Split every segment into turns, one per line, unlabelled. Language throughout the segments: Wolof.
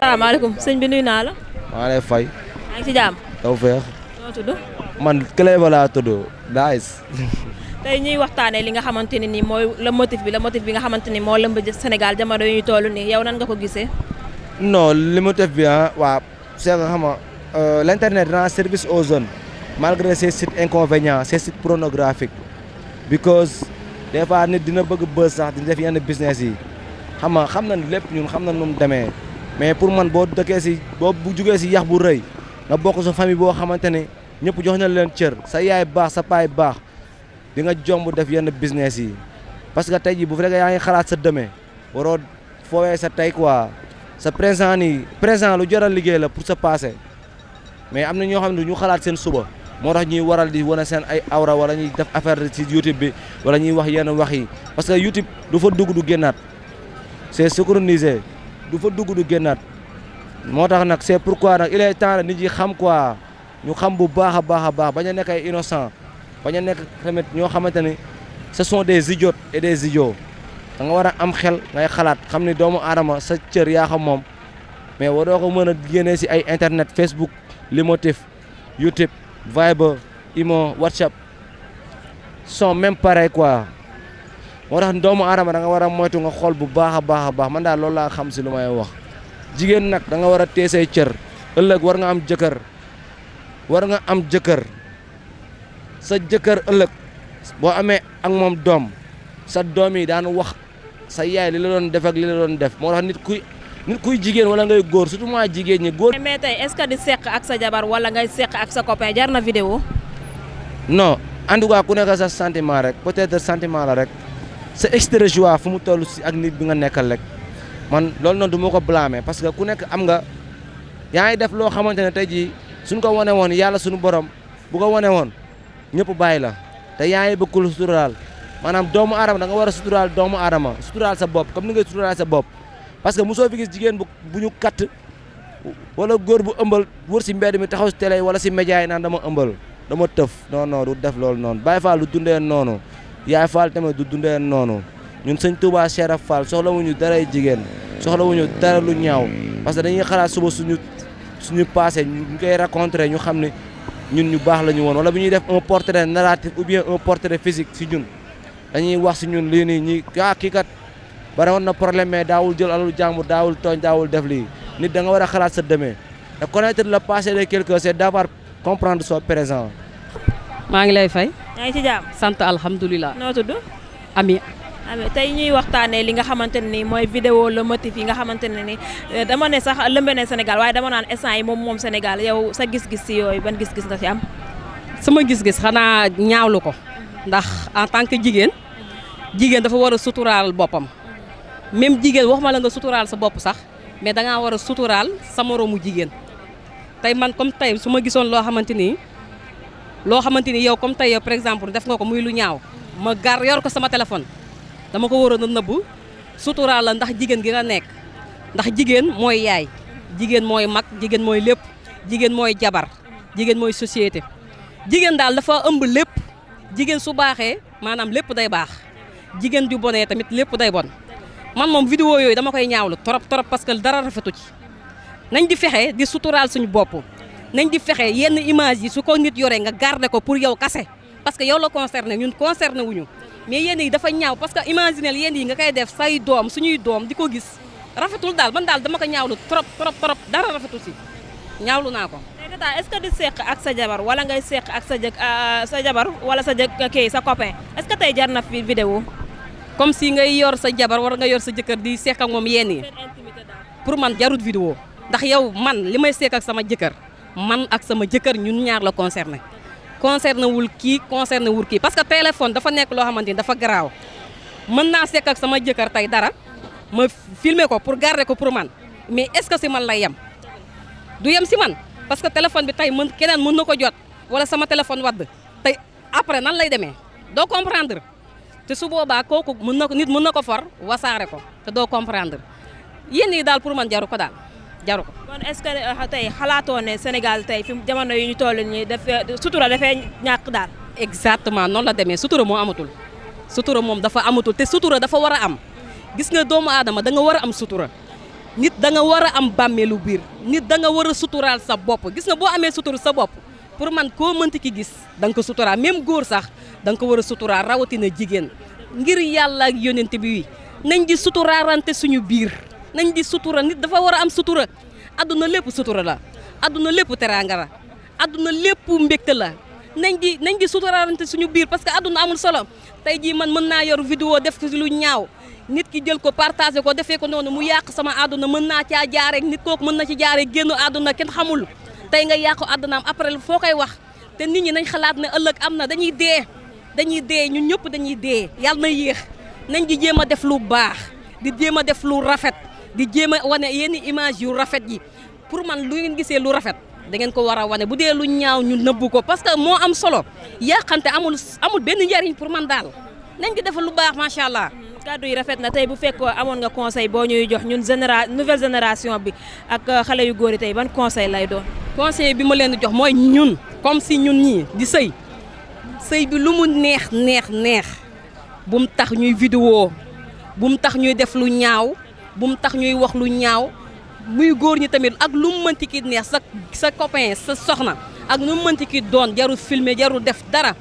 salaamaaleykum sëñ bi nuyu naa la.
maa lay fay.
maa ngi ci jàmm.
taw feex.
noo tudd.
man Cléba laa tudd. nice.
tey ñuy waxtaanee li nga xamante ne nii mooy le motif bi nga xamante ni moo lëmb Sénégal jamono yu ñu toll nii yow nan nga ko gisee.
non li motif bi waa c'est nga xam nga l'internet rend service aux jeunes malgré ses sites inconvénients ses sites pornographiques because des fois nit dina bëgg buzz sax di def yenn business yi xam nañ lépp ñun xam nañ nu mu demee mais pour man boo dëkkee si boo bu jugee si yax bu rëy nga bokk sa famille boo xamante ne ñëpp jox na leen cër sa yaay baax sa paay baax di nga jomb def yenn business yi parce que tey jii bu fekkee yaa ngi xalaat sa demee waroo foowee sa tey quoi sa présent nii présent lu jar a liggéey la pour sa passé mais am na ñoo xam ne ñu xalaat seen suba moo tax ñuy waral di wane seen ay awra wala ñuy def affaire ci YouTube bi wala ñuy wax yenn wax yi parce que YouTube du fa dugg du génnaat c'est synchronisé du fa dugg du génnaat moo tax nag c'est pourquoi nag il est temps nit yi xam quoi ñu xam bu baax a baax bañ a nekk ay innocent bañ a nekk tamit ñoo xamante ni ce sont des idiots et des idiots da nga war a am xel ngay xalaat xam ni doomu aadama sa cër yaa xam moom mais waroo ko mën a génnee si ay internet Facebook Limotif YouTube Viber Imo WhatsApp sont même pareil quoi moo tax doomu aadama da nga war a moytu nga xool bu baax a baax man daal loolu laa xam si lu may wax jigéen nag da nga war a téye say cër ëllëg war nga am jëkkër sa jëkkër ëllëg boo amee ak moom doom sa doom yi daan wax sa yaay li la doon def ak li la doon def moo tax nit kuy jigéen wala ngay góor surtout maa jigéen ñi góor.
mais tey est-ce que di seq ak sa jabar wala ngay seq ak sa copain jar na vidéo.
non en tout cas ku nekk sa sentiment rek peut-être sentiment la rek sa extérieur fu mu toll si ak nit bi nga nekkal rek man loolu noonu du ma ko blâmer parce que ku nekk am nga yaa ngi def loo xamante ne tey jii suñ ko wane woon yàlla suñu borom bu ko wane woon ñëpp bàyyi la te yaa ngi bëgg lu suturaal maanaam doomu aadama da nga war a suturaal doomu aadama suturaal sa bopp comme ni ngay suturaal sa bopp parce que mosoo fi gis jigéen bu ñu katt wala góor bu ëmbal wër si mbedd mi taxaw si télé wala si média yi naan dama ëmbal dama tëf non du def loolu noonu Baye Fall du dundee noonu Yaay Fall tamit du dundee noonu ñun sëñ Touba Cheikh Fall soxlawuñu daray jigéen soxlawuñu dara lu ñaaw parce que dañuy xalaat suba suñu passé ñu koy raconter ñu xam ne ñun ñu baax la ñu woon wala bu ñuy def un portrait narratif ou bien un portrait physique si ñun dañuy wax si ñun lii nii ñi kii kat bari woon na problème mais daawul jël alalu jàmbur daawul tooñ daawul def lii nit da nga war a xalaat sa demee te connaître le passé de quelqu'un c'est d'avoir comprendre son présent.
maa ngi lay fay.
yaa ngi ci jàmm.
sant alhamdulilah.
noo tudd.
Ami.
tey ñuy waxtaanee li nga xamante ne ni mooy vidéo le motif yi nga xamante ne ni dama ne sax lëmbe ne Sénégal waaye dama naan instant yi moom Sénégal yow sa gis-gis si yooyu ban gis-gis nga ci am.
sama gis-gis xanaa ñaawlu ko ndax en tant que jigéen dafa war a suturaal boppam même jigéen waxuma la nga suturaal sa bopp sax mais da ngaa war a suturaal sa moroomu jigéen tey man comme tey su ma gisoon loo xamante ni yow comme tey yow par exemple def nga ko muy lu ñaaw ma yor ko sama téléphone. dama ko waroon a nëbb suturaal la ndax jigéen gi nga nekk ndax jigéen mooy yaay jigéen mooy mag jigéen mooy lépp jigéen mooy jabar jigéen mooy société jigéen daal dafa ëmb lépp jigéen su baaxee maanaam lépp day baax jigéen ju bonee tamit lépp day bon man moom vidéo yooyu dama koy ñaawlu trop parce que dara rafetu ci nañ di fexe di suturaal suñu bopp nañ di fexe yenn image yi su ko nit yoree nga garder ko pour yow kase parce que yow la concerné ñun concerné wuñu mais yéen yi dafa ñaaw parce que imaginel yéen yi nga koy def say doom suñuy doom di ko gis rafetul daal man daal dama ko ñaawlu trop dara rafetul si ñaawlu naa ko.
tey tata est-ce que di seq ak sa jabar wala ngay seq ak sa jabar wala sa copain est-ce que tey jar na fi vidéo.
comme si ngay yor sa jabar war nga yor sa jëkkër di seq ak moom yéen yi pour man jarut vidéo ndax yow man li may seq ak sama jëkkër man ak sama jëkkër ñun ñaar la concerné. concerné wul kii parce que téléphone dafa nekk loo xamante ni dafa garaaw mën naa sekk ak sama jëkkër tey dara ma filmer ko pour garder ko pour man mais est-ce que si man lay yem du yem si man parce que téléphone bi tey keneen mën na ko jot wala sama téléphone wadd tey après nan lay demee doo comprendre te su boobaa kooku nit mën na ko for wasaare ko te doo comprendre yéen yi daal pour man jaru ko daal. jaru ko
kon est-ce que tey xalaatoo ne Sénégal tey fi jamono yi ñu toll nii sutura dafay ñàkk daal.
exactement noonu la demee sutura moo amatul sutura moom dafa amatul te sutura dafa war a am gis nga doomu aadama da nga war a am sutura nit da nga war a am bàmmeelu biir nit da nga war a suturaal sa bopp gis nga boo amee sutur sa bopp pour man koo mënti ki gis da nga ko suturaal même góor sax da nga ko war a suturaal rawatina jigéen ngir yàlla ak yonent bi nañ di suturaalante suñu biir nañ di sutura nit dafa war a am sutura adduna lépp sutura la adduna lépp teraanga la adduna lépp mbégte la nañ di suturaalante suñu biir parce que adduna amul solo tey jii man mën naa yor vidéo def ko lu ñaaw nit ki jël ko partagé ko defee ko noonu mu yàq sama àdduna mën naa caa jaaree nit kooku mën na ci jaaree génn àdduna kenn xamul tey nga yàqu àddunaam après foo koy wax te nit ñi nañ xalaat ne ëllëg am na dañuy dee ñun ñëpp dañuy dee yàlla na yéex nañ di jéem a def lu baax di jéem a def lu rafet di jéem a wane yenn image yu rafet yi pour man lu ngeen gisee lu rafet da ngeen ko war a wane bu dee lu ñaaw ñu nëbbu ko parce que moo am solo yàqante amul benn njariñ pour man daal nañ di defal lu baax macha allah.
kàddu yi rafet na tey bu fekkoo amoon nga conseil boo ñuy jox ñun nouvelle génération bi ak xale yu góor yi tey ban conseil lay doon.
conseil bi ma leen di jox mooy ñun comme si ñun ñii di sëy bi lu mu neex bu mu tax ñuy vidéo bu mu tax ñuy def lu ñaaw bu mu tax ñuy wax lu ñaaw muy góor ñi tamit ak lu mu mënti ki neex sa copain sa soxna ak lu mu mënti ki doon jarul filmer jarul def dara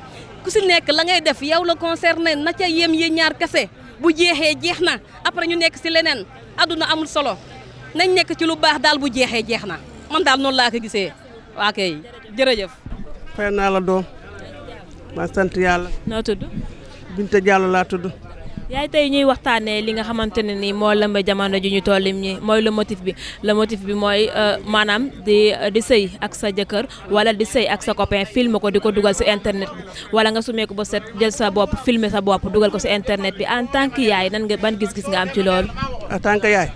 ku si nekk la ngay def yow la concerné na ca yem yéen ñaar kese. bu jeexee jeex na après ñu nekk ci leneen adduna amul solo nañ nekk ci lu baax daal bu jeexee jeex na man daal noonu laa ko gisee waa kay jërëjëf.
fay naa la doom ma sant yàlla.
noo tudd.
Binta Diallo laa tudd.
yaay tey ñuy waxtaanee li nga xamante ne nii moo lëmbe jamono ji ñu tollim ñi mooy le motif bi mooy maanaam di sëy ak sa jëkkër wala di sëy ak sa copain filmer ko di ko dugal ci internet bi wala nga sumee ko ba set jël sa bopp filmer sa bopp dugal ko ci internet bi en tant que yaay nan nga ban gis-gis nga am ci loolu.
en tant que yaay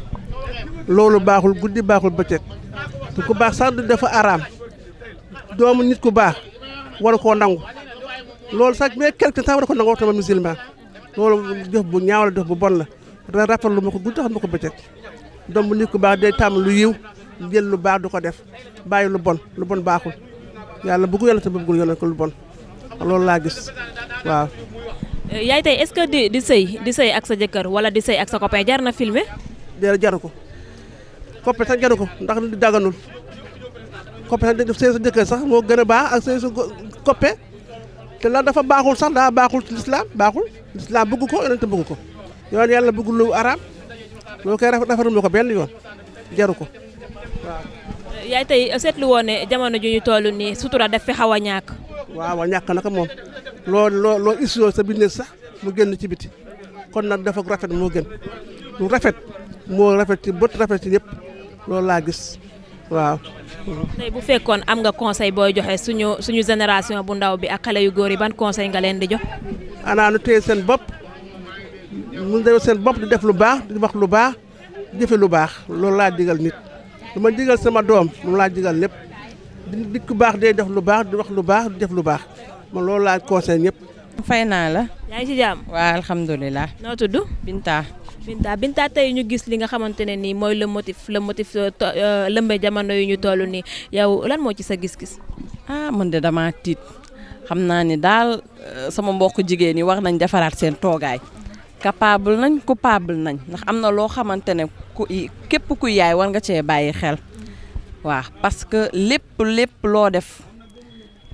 loolu baaxul guddi baaxul bëccëg te ku baax sax du dafa araam doomu nit ku baax war koo nangu loolu sax mais quelque temps war ko nangu tamit musulman loolu def bu ñaaw la def bu bon la rafetlu ma ko guddi xam ma ko bëccëg doom bu nit ku baax day tàmm lu yiw jël lu baax du ko def bàyyi lu bon baaxul yàlla bëggu yàlla te bëggul yàlla ko lu bon loolu laa gis waaw.
yaay tey est-ce que di sëy ak sa jëkkër wala di sëy ak sa copain jar na filmer.
jaru ko copain sax jaru ko ndax di daganul copain sax def sëy sa jëkkër sax moo gën a baax ak sëy sa copain te la dafa baaxul sax daa baaxul ci lislaam baaxul lislaam bëgg ko yonent bëgg ko yoon yàlla bëggul lu araam loo koy rafetlu ko benn yoon jaru ko waaw.
yaay tey seetlu woon ne jamono ju ñu toll nii sutura daf fi xaw a ñàkk.
waaw ñàkk naka moom loo isoo sa biir sax mu génn ci biti kon nag dafa rafet moo gën lu rafet moo rafet ci bët rafet ci yëpp loolu laa gis waaw.
tey bu fekkoon am nga conseil booy joxe suñu génération bu ndaw bi ak xale yu góor yi ban conseil nga leen di jox.
ana nu téye seen bopp mu def seen bopp di def lu baax di wax lu baax jëfe lu baax loolu laa digal nit lu ma digal sama doom moom laa digal lépp di ku baax day def lu baax di wax lu baax di def lu baax man loolu laa conseil ñëpp.
fay naa la.
yaa ngi ci jàmm.
waaw alhamdulilah.
noo tudd. Binta tey ñu gis li nga xamante ne nii mooy le motif lëmbe jamono yu ñu toll nii yow lan moo ci sa gis-gis.
man de dama tiit xam naa ni daal sama mbokk jigéen ñi war nañ defaraat seen toogaay capable nañ coupable nañ ndax am na loo xamante ne képp ku yaay war nga cee bàyyi xel waaw parce que lépp loo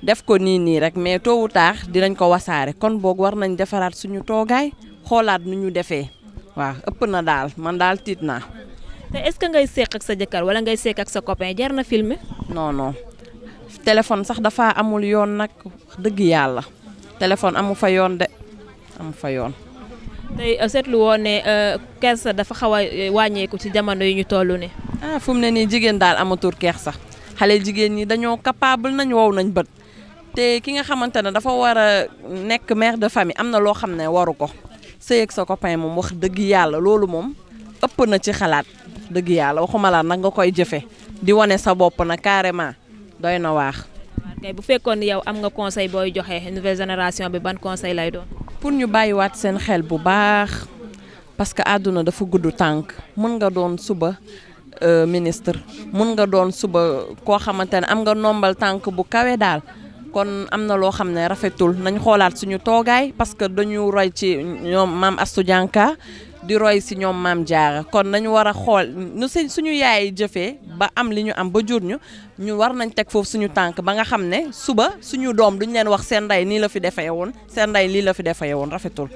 def ko nii rek mais tôt ou tard dinañ ko wasaare kon boog war nañ defaraat suñu toogaay xoolaat nu ñu defee. waaw ëpp na daal man daal tiit naa.
te est-ce que ngay seq ak sa jëkkër wala ngay seq ak sa copain jar na filmer.
non téléphone sax dafa amul yoon nag dëgg yàlla téléphone amu fa yoon de amu fa yoon.
tey seetlu woon ne kersa dafa xaw a wàññeeku ci jamono yi ñu toll ne.
fu mu ne nii jigéen daal amatul kersa xale jigéen ñi dañoo capable nañ wow nañ bët te ki nga xamante ne dafa war a nekk mère de famille am na loo xam ne waru ko. sëy ak sa copain moom wax dëgg yàlla loolu moom ëpp na ci xalaat dëgg yàlla waxuma la nag nga koy jëfe di wane sa bopp na carrément doy na waax.
kay bu fekkoon yow am nga conseil booy joxe nouvelle génération bi ban conseil lay doon.
pour ñu bàyyiwaat seen xel bu baax parce que àdduna dafa gudd tànk mën nga doon suba ministre mën nga doon suba koo xamante ne am nga nombal tànk bu kawe daal kon am na loo xam ne rafetul nañ xoolaat suñu toogaay parce que dañu roy ci ñoom maam Astou Diankha di roy si ñoom maam Diarra kon nañu war a xool nu suñu yaay jëfee ba am li ñu am ba jur ñu war nañ teg foofu suñu tànk ba nga xam ne suba suñu doom duñ leen wax seen ndey nii la fi defee woon seen ndey lii la fi defee woon rafetul.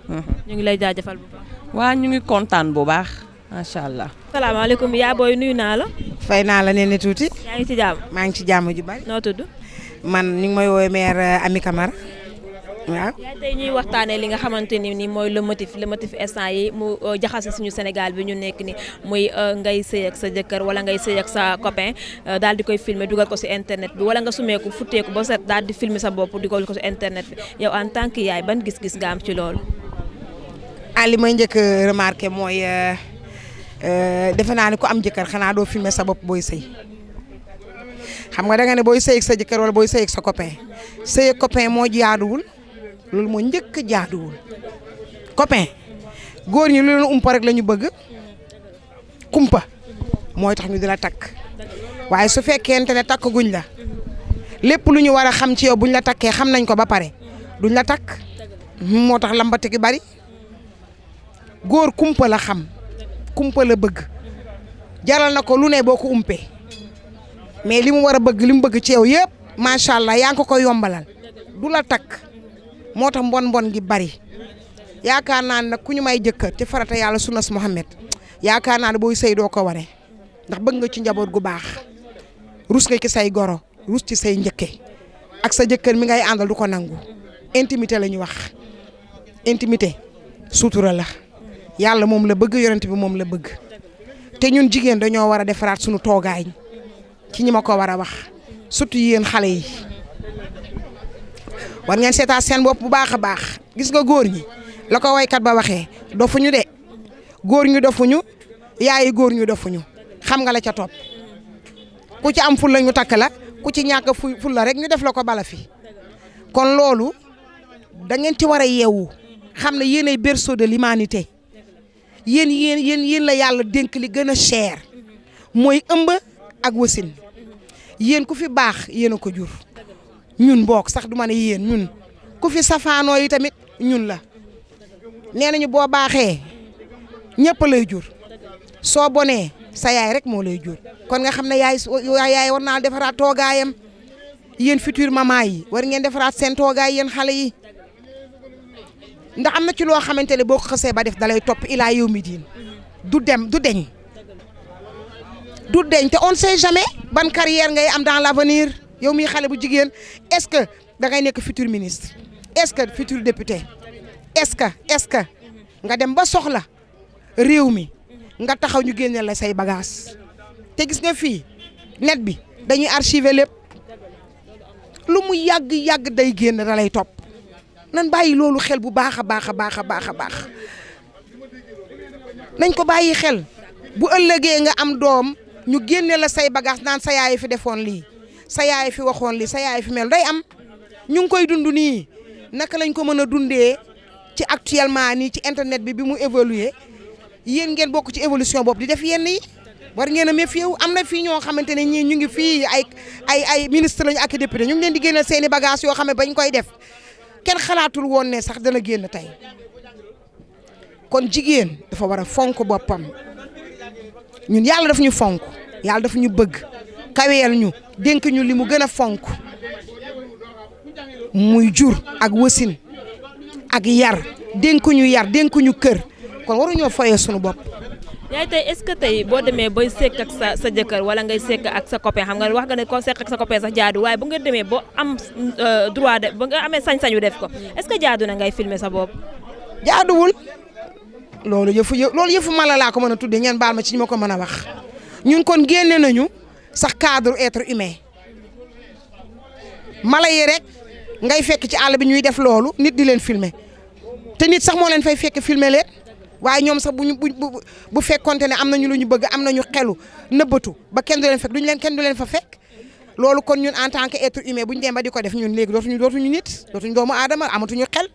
ñu ngi lay jaajëfal bu baax.
waa ñu ngi kontaan bu baax macha allah.
salaamaaleykum yaa booy nuyu naa la.
fay naa la ne tuuti.
yaa ngi ci jàmm.
maa ngi ci jàmm ju bari.
noo tudd.
man ñu ngi may woowee maire Ami Camara waaw.
yaa tey ñuy waxtaanee li nga xamante ni mooy le motif instant yi mu jaxase suñu Sénégal bi ñu nekk ni muy ngay sëy ak sa jëkkër wala ngay sëy ak sa copain daal di koy filmer dugal ko ci internet bi wala nga sumeeku futteeku ba set daal di filmer sa bopp dugal ko ci internet bi yow en tant que yaay ban gis-gis nga am ci loolu.
li may njëkk remarqué mooy defe naa ne ku am jëkkër xanaa doo filmer sa bopp booy sëy xam nga danga ne booy sëy ak sa jëkkër wala booy sëy ak sa copain sëy ak copain moo jaaduwul loolu moo njëkk jaaduwul copain góor ñi lu leen umpa rek la ñu bëgg kumpa mooy tax ñu di la takk waaye su fekkente ne takk guñ la lépp lu ñu war a xam ci yow buñ la takkee xam nañ ko ba pare duñ la takk moo tax lambate gi bari góor kumpa la xam kumpa la bëgg jaral na ko lu ne boo ko umpee mais li mu war a bëgg li mu bëgg ci yow yëpp macha allah yaa ngi ko koy yombalal du la takk moo tax mbon gi bari yaakaar naa ne nag ku ñu may jëkkër te farata yàlla sunnas Muhammad yaakaar naa ne booy sëy doo ko wane ndax bëgg nga ci njaboot gu baax rus nga ci say goro rus ci say njëkke ak sa jëkkër mi ngay àndal du ko nangu intimité la ñu wax intimité sutura la yàlla moom la bëgg yonent bi moom la bëgg te ñun jigéen dañoo war a defaraat suñu toogaay ci ñi ma ko war a wax surtout yéen xale yi war ngeen seetaat seen bopp bu baax a baax gis nga góor ñi la ko waykat ba waxee dofuñu de góor ñu dofuñu yaayi góor ñu dofuñu xam nga la ca topp ku ci am ful la ñu takk la ku ci ñàkk ful la rek ñu def la ko bala fi kon loolu da ngeen ci war a yeewu xam ne yéenay berceau de l'humanité yéen la yàlla dénk li gën a cher mooy ëmb ak wasin yéen ku fi baax yéen a ko jur ñun bokk sax du ma ne yéen ñun ku fi safaanoo yi tamit ñun la nee nañu boo baaxee ñëpp lay jur soo bonee sa yaay rek moo lay jur kon nga xam ne yaay war naa defaraat toogaayam yéen futur maman yi war ngeen defaraat seen toogaay yéen xale yi ndax am na ci loo xamante ne boo ko xasee ba def dalay topp ilaa yow mi diin du deñ te on sait jamais ban carrière ngay am dans l'avenir yow mi xale bu jigéen est-ce que da ngay nekk futur ministre est-ce que futur député est-ce que nga dem ba soxla réew mi nga taxaw ñu génne la say bagages te gis nga fii net bi dañuy archiver lépp lu mu yàgg day génn da lay topp nan bàyyi loolu xel bu baax a baax nañ ko bàyyi xel bu ëllëgee nga am doom ñu génne la say bagages naan sa yaay fi defoon lii sa yaay fi waxoon lii sa yaay fi mel day am ñu ngi koy dund nii naka lañ ko mën a dundee ci actuellement nii ci internet bi mu évoluer yéen ngeen bokk ci évolution boobu di def yenn yi war ngeen a méfier wu am na fii ñoo xamante ne ñii ñu ngi fii ay ministre lañu ak député ñu ngi leen di génneel seen i bagages yoo xam ne bañ koy def kenn xalaatul woon ne sax dana génn tey kon jigéen dafa war a fonk boppam ñun yàlla daf ñu fonk yàlla daf ñu bëgg kaweel ñu dénk ñu li mu gën a fonk muy jur ak wasin ak yar dénk ñu kër kon waruñoo foyee suñu bopp.
yaay tey est-ce que tey boo demee bay sekk ak sa jëkkër wala ngay sekk ak sa copain xam nga wax nga ne ko sekk ak sa copain sax jaadu waaye bu nga demee boo am droit de ba nga amee sañ-sañu def ko est-ce que jaadu na ngay filmer sa bopp.
jaaduwul loolu yëfu mala laa ko mën a tuddee ngeen baal ma ci ñu ma ko mën a wax ñun kon génne nañu sax cadre être humain mala yi rek ngay fekk ci àll bi ñuy def loolu nit di leen filmer te nit sax moo leen fay fekk filmer leen. waaye ñoom sax bu fekkonte ne am nañu lu ñu bëgg am nañu xelu nëbbatu ba kenn du leen fekk kenn du leen fa fekk loolu kon ñun en tant que être humain bu ñu dem ba di ko def ñun léegi dootuñu nit dootuñu doomu aadama amatuñu xel.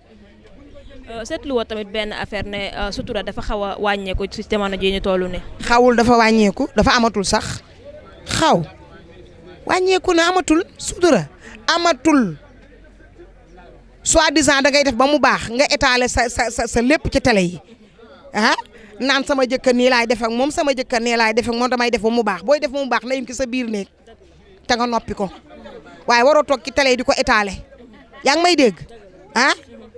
seetlu woo tamit benn affaire ne sutura dafa xaw a wàññeeku ci jamono jii ñu toll ne.
xawul dafa wàññeeku dafa amatul sax wàññeeku na amatul sutura amatul soi-disant da ngay def ba mu baax nga étaler sa lépp ci télé yi ah naan sama jëkkër nii laay def ak moom sama jëkkër nii laay def ak moom damay def ba mu baax booy def ba mu baax na yim ci sa biir néeg te nga noppi ko waaye waroo toog ci télé yi di ko étaler yaa ngi may dégg ah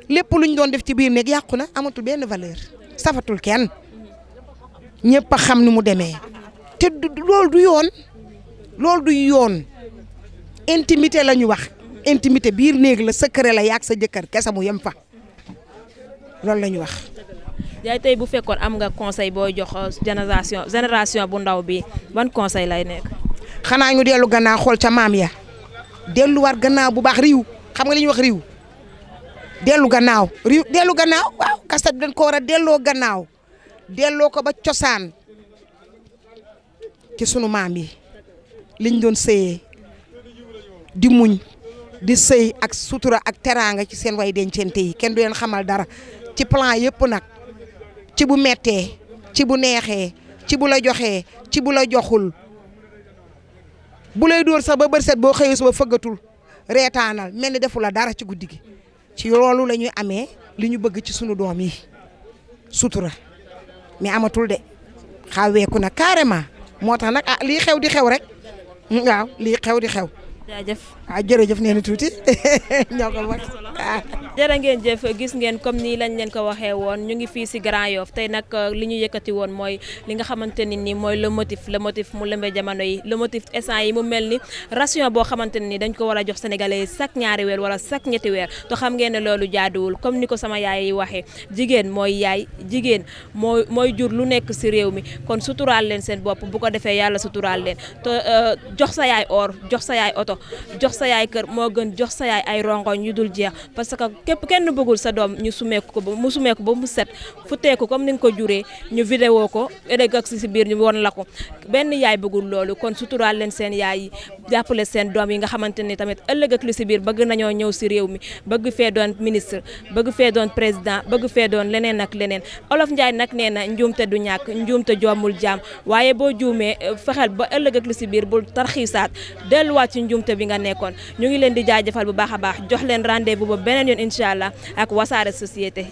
lépp lu ñu doon def ci biir néeg yàqu na amatul benn valeur safatul kenn ñëpp a xam ni mu demee te loolu du yoon loolu du yoon intimité la ñu wax intimité biir néeg la secret la yaag sa jëkkër kese mu yem fa loolu la ñu wax.
yaay tey bu fekkoon am nga conseil booy jox génération bu ndaw bi ban conseil lay nekk.
xanaa ñu dellu gannaaw xool ca maam ya delluwaat gannaaw bu baax riiw xam nga li ñuy wax riiw dellu gannaaw waaw kasta dañ ko war a delloo gannaaw delloo ko ba cosaan ci sunu maam yi liñ doon sëyee di muñ di sëy ak sutura ak teraanga ci seen way dencente yi kenn du leen xamal dara ci plan yëpp nag ci bu mettee ci bu neexee ci bu la joxee ci bu la joxul bu lay dóor sax ba bër set boo xëyee suba fëggatul reetaanal mel ni defu la dara ci guddi gi ci loolu la ñuy amee li ñu bëgg ci sunu doom yi sutura mais amatul de xaweeku na carrément moo tax nag lii xew di xew rek waaw lii xew di xew.
jaajëf
jërëjëf nee na tuuti ñoo ko wax
jërë ngeen jëf gis ngeen comme nii lañ leen ko waxee woon ñu ngi fii si Grand Yoff tey nag li ñu yëkkati woon mooy li nga xamante ni nii mooy le motif mu lëmbe jamono yi le motif instant yi mu mel ni ration boo xamante ne ni dañ ko war a jox sénégalais yi chaque ñaari weer wala chaque ñetti weer te xam ngeen ne loolu jaaduwul comme ni ko sama yaay yi waxee jigéen mooy yaay jigéen mooy jur lu nekk si réew mi kon suturaal leen seen bopp bu ko defee yàlla suturaal leen te jox sa yaay or jox sa yaay oto jox sa yaay kër moo gën jox sa yaay ay rongoñ yu dul jeex parce que kenn bëggul sa doom ñu sumeeku ko ba mu set futteeku comme ni nga ko juree ñu vidéo ko ëllëg ak si biir ñu won la ko benn yaay bëggul loolu kon suturaal leen seen yaay yi jàppale seen doom yi nga xamante ni tamit ëllëg ak li si biir bëgg nañoo ñëw si réew mi bëgg fee doon ministre bëgg fee doon président bëgg fee doon leneen ak leneen Olof Njaay nag nee na njuumte du ñàkk njuumte joomul jaam waaye boo juumee fexeel ba ëllëg ak li si biir bul tarxiisaat delluwaat ci njuumte bi nga nekkoon ñu ngi leen di jaajëfal bu baax a baax jox leen rendez-vous ba beneen yoon incha allah ak Wassare Société